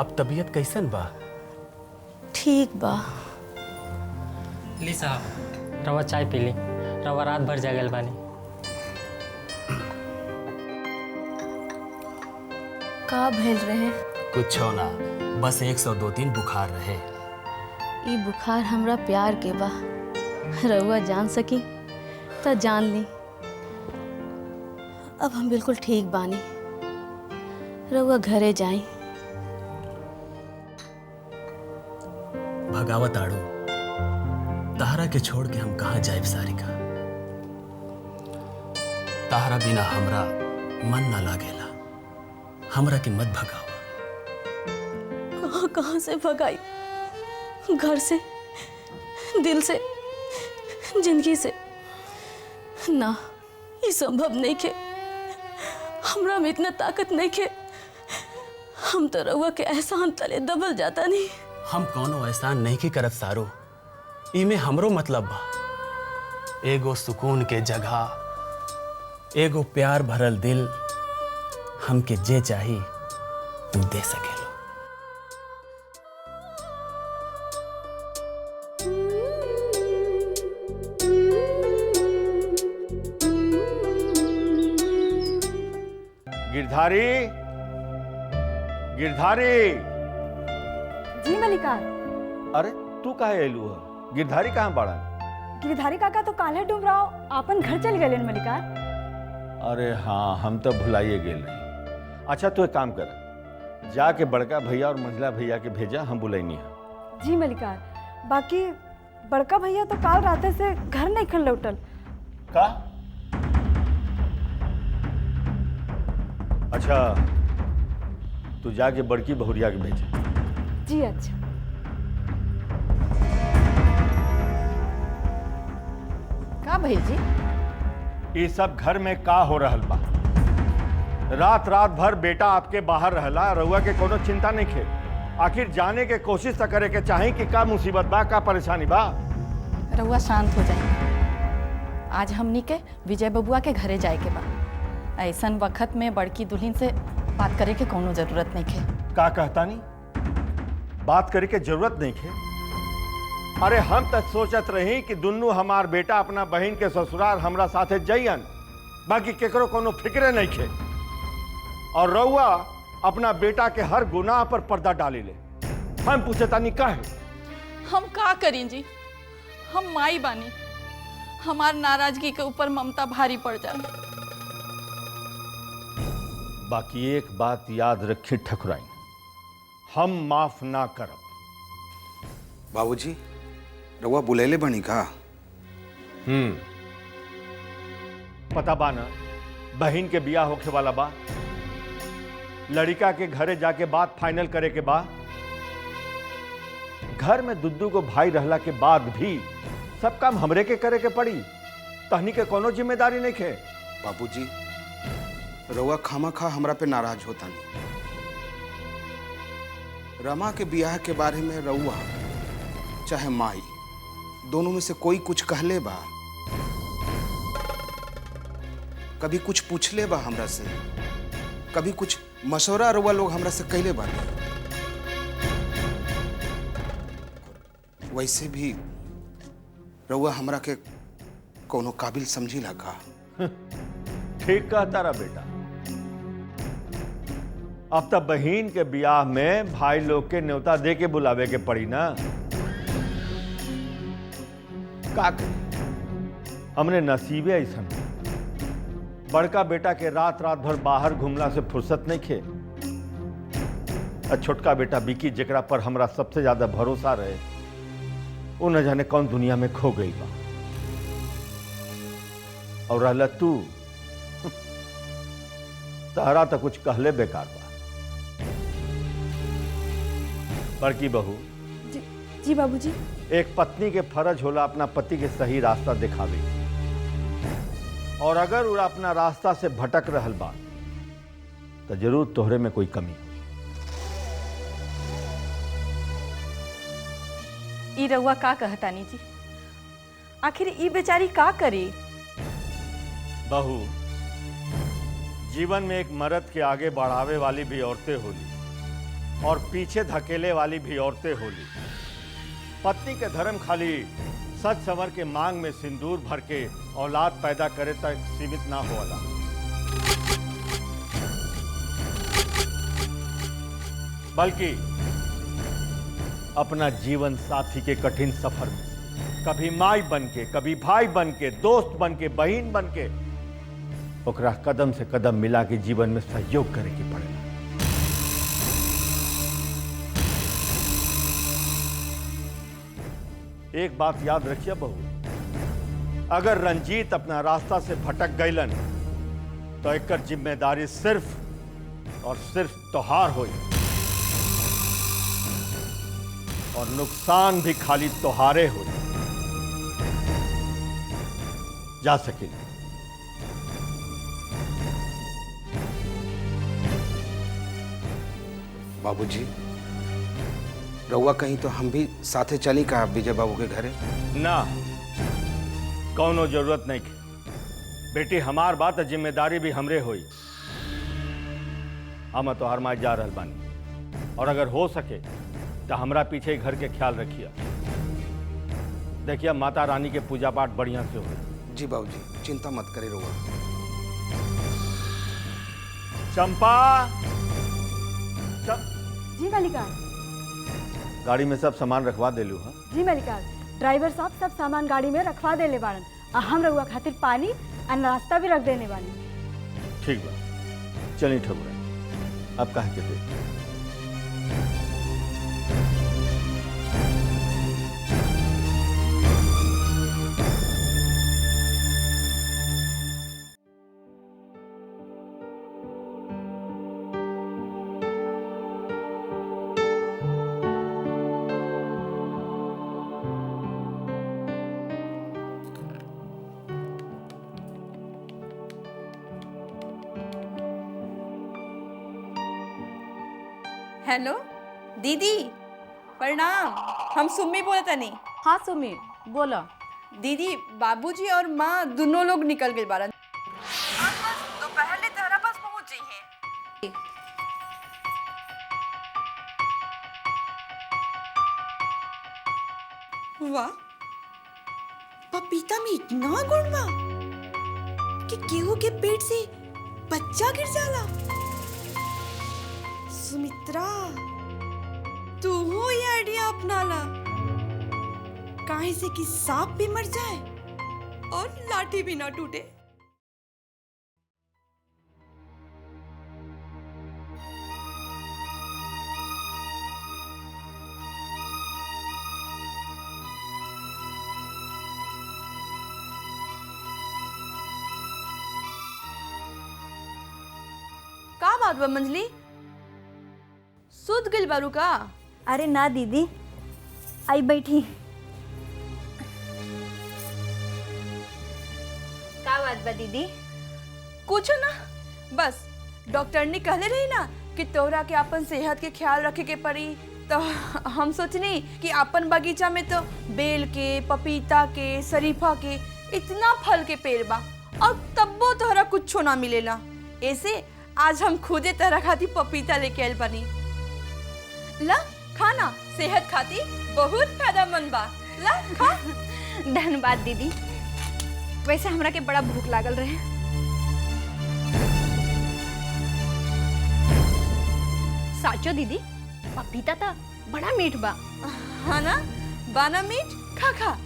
अब तबीयत कैसन बा? ठीक बा। ली साहब रवा चाय पी ली। रवा रात भर जागल बानी। का भेल रहे? कुछ ना, बस 102-3 बुखार रहे। ई बुखार हमरा प्यार के बा। रउआ जान सकी त जान ली। अब हम बिल्कुल ठीक बानी। रउआ घरे जाई। भगावत आड़ू, तहरा के छोड़ के हम कहाँ जाए सारिका। तहरा बिना हमरा मन ना लागेला। हमरा के मत भगावा। कहाँ कहाँ से भगाई? घर से, दिल से, जिंदगी से। ना, ये संभव नहीं के। हमरा में इतना ताकत नहीं के। हम तो रउआ के एहसान तले दबल जाता नहीं। हम कौनो एहसान नहीं की करत सारू। इमे हमरो मतलब बा। एगो सुकून के जगह, एगो प्यार भरल दिल, हमके जे चाही तू दे सकेलो। गिरधारी, गिरधारी। जी मलिकार। अरे तू काहे एलू है? गिरधारी कहाँ बाड़ा? गिरधारी काका तो काल्हे डुमराव आपन घर चल गए मलिकार। अरे हाँ, हम तो भुलाइए गेल रही। अच्छा तू एक काम कर, जाके बड़का भैया और मंझला भैया के भेजा, हम बुलाइनी है। जी मलिकार। बाकी बड़का भैया तो काल राते से घर नहीं खन लौटल। का? अच्छा तू जाके बड़की बहुरिया के भेजा। जी अच्छा। का भैया जी? ये सब घर में का हो रहल बा? रात रात भर बेटा आपके बाहर रहला, रउआ के कोनो चिंता नहीं खे। आखिर जाने के कोशिश तो करे के चाही कि का मुसीबत बा, का परेशानी बा। रउआ शांत हो जाए। आज हमनी के विजय बबुआ के घरे जाए के बा। ऐसन वक्त में बड़की दुल्हन से बात करे के कोनो जरूरत नहीं खे। का कहता नहीं? बात करे के जरूरत नहीं खे? अरे हम तक सोचत रही कि दुन्नू हमार बेटा अपना बहन के ससुराल हमरा साथे जइयन, बाकी केकरो कोनो फिक्रे नहीं खे। और रउआ अपना बेटा के हर गुनाह पर पर्दा डाली ले। हम पूछे तानी काहे? हम का करी जी? हम माई बानी। हमार नाराजगी के ऊपर ममता भारी पड़ जाए। बाकी एक बात याद रखी ठकुराइन, हम माफ ना करब। बाबूजी, रउआ बुलेले बनी का? पता बा ना, बहन के बियाह होखे वाला बा। लड़का के घरे जाके बात फाइनल करे के बा। घर में दुद्दू को भाई रहला के बाद भी सब काम हमरे के करे के पड़ी। तहनी के कोनो जिम्मेदारी नहीं खे। बाबूजी, रउआ खामा-खा हमरा पे नाराज होता नहीं। रमा के बियाह के बारे में रउआ चाहे माई, दोनों में से कोई कुछ कहले बा? कभी कुछ पूछले बा हमरा से? कभी कुछ मशवरा रउआ लोग हमरा से कहले बा? वैसे भी रउआ हमरा के कोनो काबिल समझी लगा। ठीक कहता रहा बेटा। अब तब बहन के बियाह में भाई लोग के न्योता दे के बुलावे के पड़ी ना। का करी? हमने नसीबे ऐसा बड़का बेटा के रात रात भर बाहर घूमला से फुर्सत नहीं खे। और छोटका बेटा बिकी, जेकरा पर हमरा सबसे ज्यादा भरोसा रहे, वो न जाने कौन दुनिया में खो गई बा। और रहला तू, तारा तो कुछ कहले बेकार बा। बड़की बहू। जी बाबूजी। एक पत्नी के फर्ज होला अपना पति के सही रास्ता दिखावे, और अगर वो अपना रास्ता से भटक रहल बा तो जरूर तोहरे में कोई कमी। ई रउआ का कहतानी जी? आखिर ई बेचारी का करी? बहू, जीवन में एक मर्द के आगे बढ़ावे वाली भी औरतें होली, और पीछे धकेले वाली भी औरतें होली। पत्नी के धर्म खाली सच संवर के मांग में सिंदूर भर के औलाद पैदा करे तक सीमित ना होला। बल्कि अपना जीवन साथी के कठिन सफर में कभी माई बन के, कभी भाई बन के, दोस्त बन के, बहन बन के ओकरा कदम से कदम मिला के जीवन में सहयोग करे के पड़ेगा। एक बात याद रखिए बहू, अगर रंजीत अपना रास्ता से भटक गईलन तो एकर जिम्मेदारी सिर्फ और सिर्फ तोहार होई और नुकसान भी खाली तोहारे हो। जा सके बाबूजी, रउआ कहीं तो हम भी साथे चली का विजय बाबू के घरे? ना, कौनो जरूरत नहीं के। बेटी हमार बात जिम्मेदारी भी हमरे होई। हम तोहार माई जा रहल बानी और अगर हो सके तो हमरा पीछे घर के ख्याल रखिए। देखिए माता रानी के पूजा पाठ बढ़िया से हो। जी बाबूजी, चिंता मत करे रउआ। चंपा, जी मलिकार। गाड़ी में सब सामान रखवा देलू। हाँ जी मलिकार, ड्राइवर साहब सब सामान गाड़ी में रखवा देले बाड़न। हम रउआ खातिर पानी और नाश्ता भी रख देने बानी। ठीक बा, चलिए ठकुरा, अब कहा के दे। हेलो दीदी, प्रणाम। हम सुम्मी बोले तनी। हाँ सुमी, बोलो। दीदी, बाबूजी और माँ दोनों लोग निकल गए बारन। तो पहले तेरा पास पहुंच जाइए। वाह, पपीता में इतना गुण बा कि केहू के पेट से बच्चा गिर जाला। सुमित्रा, तू हो ये आइडिया अपना ला, काहे से कि सांप भी मर जाए और लाठी भी ना टूटे। का बात बा मंजली, सुध गिल बारू का? अरे ना दीदी, आई बैठी। का बात बा दीदी? कुछ ना, बस डॉक्टर ने कहले रही ना कि तोरा के अपन सेहत के ख्याल रखे के पड़ी, तो हम सोचनी कि अपन बगीचा में तो बेल के, पपीता के, शरीफा के इतना फल के पेड़ बा और तब्बो तोहरा कुछ ना मिलेला। ऐसे आज हम खुदे तोहरा खाती पपीता लेके आयल बनी। ला खाना, सेहत खाती बहुत फायदेमंद बा। ला खा। धन्यवाद दीदी, वैसे हमरा के बड़ा भूख लागल रहे। साचो दीदी, पपीता था बड़ा मीठ बा। हाँ ना, बाना मीठ, खा खा।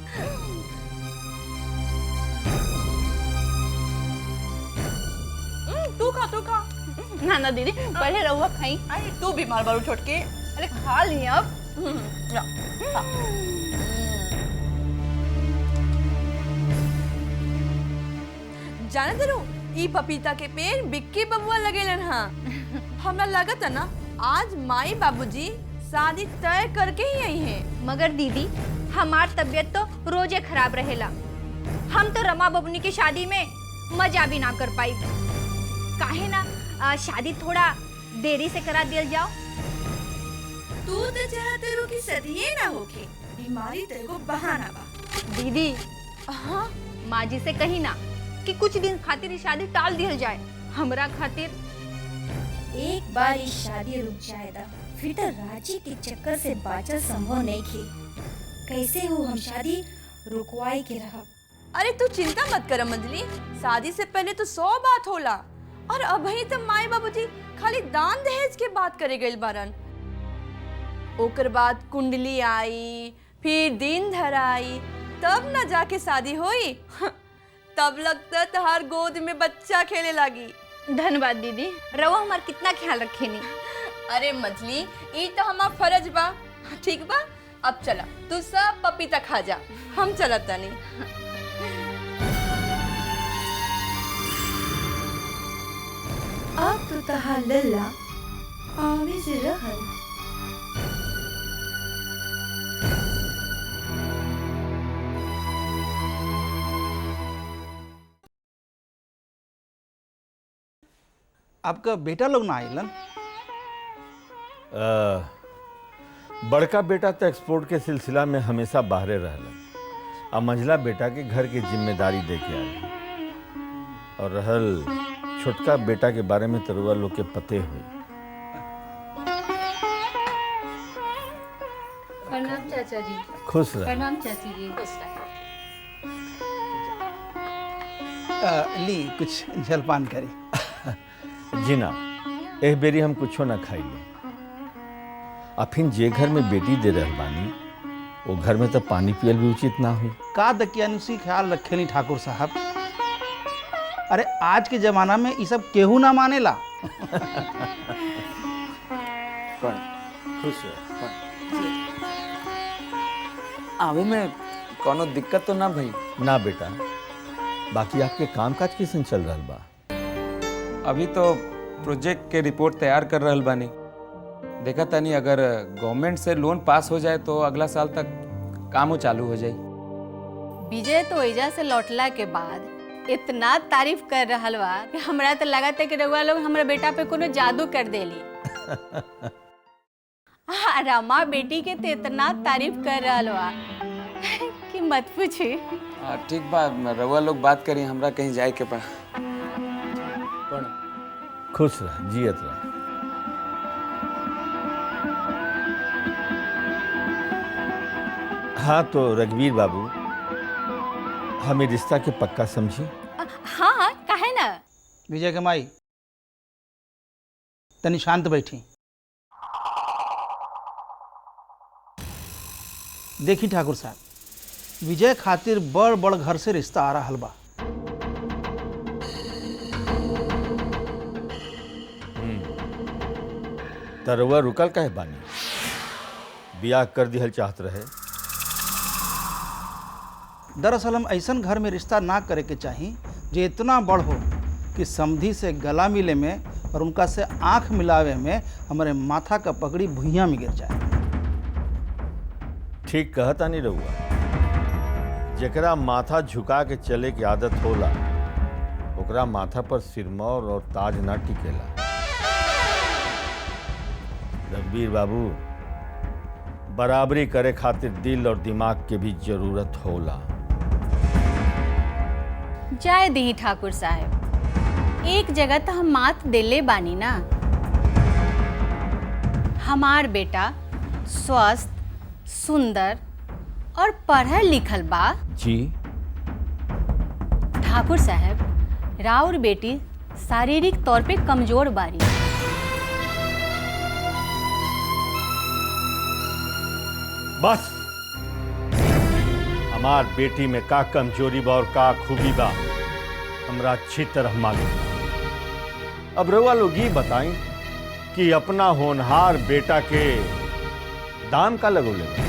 तू खा, तू खा। ना ना दीदी, पहले रहुआ खाई। अरे तू बीमार बारू छोटके। अरे खा ली अब। जा, खा। जाने दरू, ई पपीता के पेड़ बिक्की बबुआ लगेलन। हाँ, हमरा लागत है ना आज माई बाबूजी शादी तय करके ही आई हैं। मगर दीदी, हमार तबीयत तो रोजे खराब रहेला। हम तो रमा बबनी की शादी में मजा भी ना कर पाई। काहे ना शादी थोड़ा देरी से करा दिया जाओ। तू तो चाहते रो कि सदिये ना होके, बीमारी तेरे को बहाना बा। दीदी, हाँ माँ जी से कही ना कि कुछ दिन खातिर ये शादी टाल दिया जाए। हमरा खातिर एक बार ये शादी रुक जाएगा, फिर तो राजी के चक्कर से बाचल संभव नहीं खे। कैसे हो हम शादी रुकवाई के रहा। अरे तू चिंता मत कर मंजली, शादी से पहले तो 100 बात होला और अभी तो माई बाबूजी खाली दान दहेज के बात करे गइल बारन। ओकर बाद कुंडली आई, फिर दिन धराई, तब न जाके शादी होई। तब लगता तहार गोद में बच्चा खेले लागी। धन्यवाद दीदी, रवा हमार कितना ख्याल रखेनी। अरे मछली ई तो हमार फर्ज बा। ठीक बा, अब चला तू सब पपीता खा जा, हम चलत तनी। अब तो तहार लल्ला आवे से रहल। आपका बेटा लोग ना आइलन? बड़का बेटा तो एक्सपोर्ट के सिलसिला में हमेशा बाहरे रहलन, अब मंझला बेटा के घर की जिम्मेदारी दे के आई। और रहल छोटका बेटा के बारे में तरुआ लोग के पते हुए। प्रणाम चाचा जी। खुश रह। प्रणाम चाची जी। ली कुछ जलपान करी। जी ना, एह बेरी हम कुछो ना खाई ले। अफिन जे घर में बेटी दे रहल बानी वो घर में तो पानी पियल भी उचित ना हुई। का दकियानुसी ख्याल रखे नहीं ठाकुर साहब। अरे आज के जमाना में ये सब केहू ना मानेला। खुश है। आवे में कोनो दिक्कत तो ना भई? ना बेटा, बाकी आपके कामकाज कैसे चल रहा बा? अभी तो प्रोजेक्ट के रिपोर्ट तैयार कर रहल बानी। देखा तानी अगर गवर्नमेंट से लोन पास हो जाए तो अगला साल तक काम चालू हो जाए। विजय तो एजा से लौटला के बाद इतना तारीफ कर रहल बा कि हमरा तो लगा था कि रउआ लोग हमरा बेटा पे कोनो जादू कर देली। रमा बेटी के तो इतना तारीफ कर रहल बा कि मत पूछी। ठीक बा, रउआ लोग बात करी, हमरा कहीं जाए के पड़ा। खुश रह, जियत रह। हाँ तो रघुवीर बाबू, हमें रिश्ता के पक्का समझी। हाँ काहे ना। विजय के माई तनी शांत बैठी। देखी ठाकुर साहब, विजय खातिर बड़ बड़ घर से रिश्ता आ रहा बा। तरुआ रुकल काहे बानी? बियाह कर दिहल चाहत रहे। दरअसल हम ऐसन घर में रिश्ता ना करे के चाही जो इतना बड़ हो कि समधी से गला मिले में और उनका से आंख मिलावे में हमारे माथा का पगड़ी भुइयां में गिर जाए। ठीक कहता नहीं रहुआ। जेकरा माथा झुका के चले की आदत होला ओकरा माथा पर सिरमौर और ताज ना टिकेला। रघुवीर बाबू, बराबरी करे खातिर दिल और दिमाग के भी जरूरत होला। जाए दी ठाकुर साहब, एक जगह तो हम मात देले बानी ना। हमार बेटा स्वस्थ, सुंदर और पढ़ल लिखल बा। जी ठाकुर साहब, राउर बेटी शारीरिक तौर पे कमजोर बारी। बस, हमार बेटी में का कमजोरी बा और का खूबी बा हमरा अच्छी तरह मालूम। अब रउआ लोग ये बताएं कि अपना होनहार बेटा के दाम का लगोले बा?